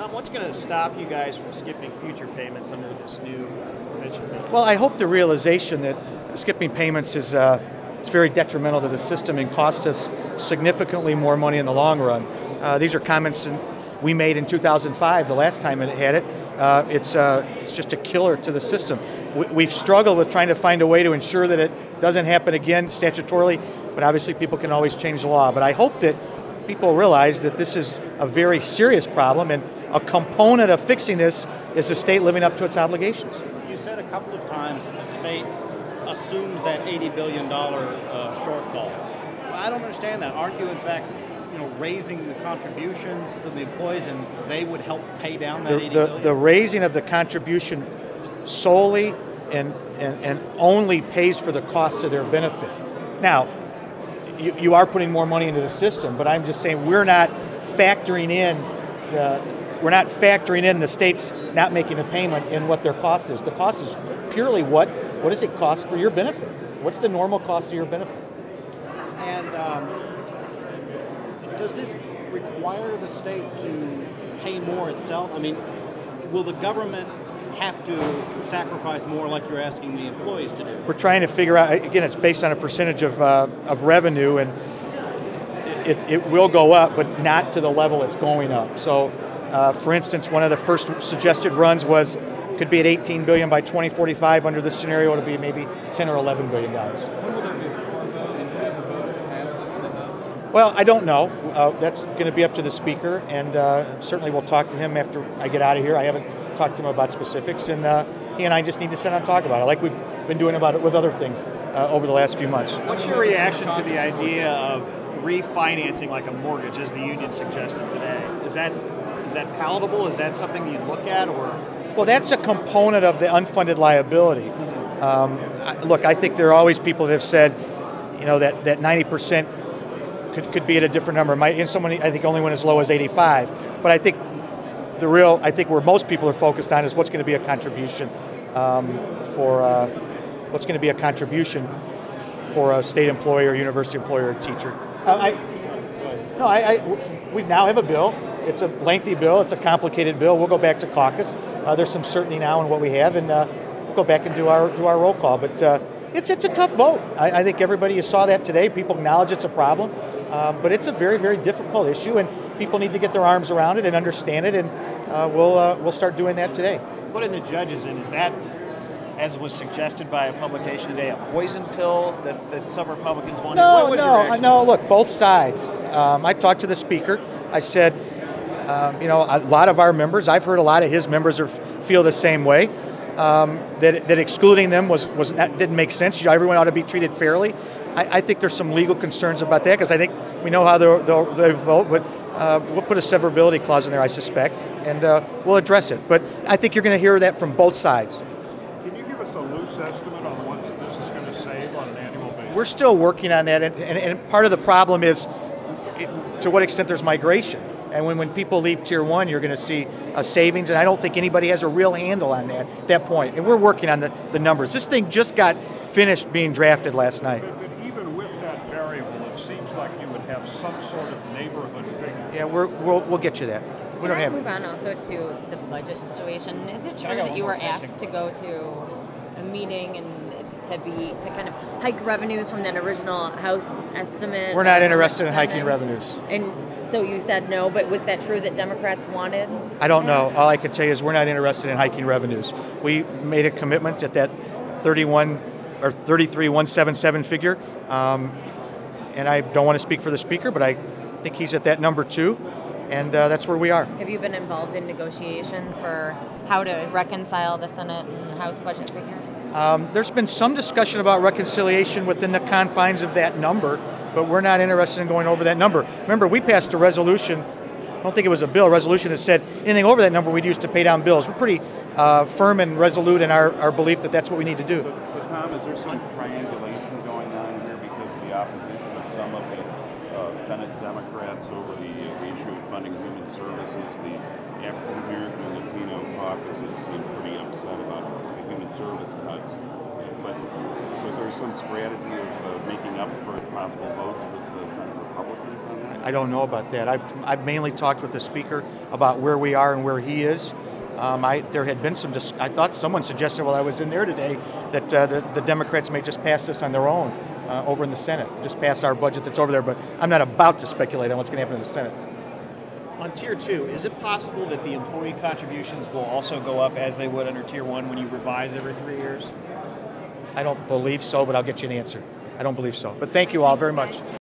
Tom, what's going to stop you guys from skipping future payments under this new pension bill? Well, I hope the realization that skipping payments is very detrimental to the system and costs us significantly more money in the long run. These are comments we made in 2005, the last time it had it. It's just a killer to the system. We've struggled with trying to find a way to ensure that it doesn't happen again statutorily, but obviously people can always change the law. But I hope that people realize that this is a very serious problem, and a component of fixing this is the state living up to its obligations. You said a couple of times that the state assumes that $80 billion shortfall. Well, I don't understand that. Aren't you, in fact, raising the contributions to the employees, and they would help pay down that $80 billion? The raising of the contribution solely and only pays for the cost of their benefit. Now, you are putting more money into the system, but I'm just saying we're not factoring in the states not making a payment in what their cost is. The cost is purely what does it cost for your benefit? What's the normal cost of your benefit? And does this require the state to pay more itself? I mean, will the government have to sacrifice more like you're asking the employees to do? We're trying to figure out, again, it's based on a percentage of revenue, and it will go up, but not to the level it's going up. So, for instance, one of the first suggested runs could be at $18 billion by 2045. Under this scenario, it'll be maybe $10 or $11 billion. When will there be a vote? And do we have a vote to pass this in the House? Well, I don't know. That's going to be up to the Speaker, and certainly we'll talk to him after I get out of here. I haven't talked to him about specifics, and he and I just need to sit down and talk about it, like we've been doing about it with other things over the last few months. What's your reaction to the idea of refinancing like a mortgage, as the union suggested today? Is that palatable? Is that something you'd look at, or? Well, that's a component of the unfunded liability. Look, I think there are always people that have said, that 90% could be at a different number. Someone, I think, only went as low as 85. But I think where most people are focused on is what's going to be a contribution for a state employee or university employee or teacher. We now have a bill. It's a lengthy bill. It's a complicated bill. We'll go back to caucus. There's some certainty now in what we have, and we'll go back and do our roll call. But it's a tough vote. I think you saw that today. People acknowledge it's a problem, but it's a very, very difficult issue, and people need to get their arms around it and understand it. And we'll start doing that today. Putting the judges in, is that, as was suggested by a publication today, a poison pill that some Republicans want? No. Look, both sides. I talked to the Speaker. I said, a lot of our members, I've heard a lot of his members feel the same way. That excluding them didn't make sense. Everyone ought to be treated fairly. I think there's some legal concerns about that, because I think we know how they'll vote, but we'll put a severability clause in there, I suspect, and we'll address it. But I think you're going to hear that from both sides. Can you give us a loose estimate on what this is going to save on an annual basis? We're still working on that, and part of the problem is to what extent there's migration. And when people leave Tier 1, you're going to see savings, and I don't think anybody has a real handle on that point. And we're working on the numbers. This thing just got finished being drafted last night. But even with that variable, it seems like you would have some sort of neighborhood figure. Yeah, we'll get you that. We don't have it. Move on also to the budget situation. Is it true that you were asked to go to a meeting and to kind of hike revenues from that original House estimate? We're not interested in hiking revenues. And so you said no, but was that true that Democrats wanted? I don't know. All I can tell you is we're not interested in hiking revenues. We made a commitment at that 33,177 figure, and I don't want to speak for the Speaker, but I think he's at that number too, and that's where we are. Have you been involved in negotiations for how to reconcile the Senate and House budget figures? There's been some discussion about reconciliation within the confines of that number, but we're not interested in going over that number. Remember, we passed a resolution, I don't think it was a bill, a resolution that said anything over that number we'd use to pay down bills. We're pretty firm and resolute in our belief that that's what we need to do. So Tom, is there some triangulation going on here because of the opposition of some of the Senate Democrats over the issue of funding human services? The African American and Latino caucuses seem pretty upset about the human service cuts. But but so is there some strategy of making up for possible votes with the Senate Republicans on that? I don't know about that. I've mainly talked with the Speaker about where we are and where he is. There had been some. I thought someone suggested while I was in there today that the Democrats may just pass this on their own over in the Senate, just pass our budget that's over there. But I'm not about to speculate on what's going to happen in the Senate. On Tier 2, is it possible that the employee contributions will also go up as they would under Tier 1 when you revise every 3 years? I don't believe so, but I'll get you an answer. I don't believe so. But thank you all very much.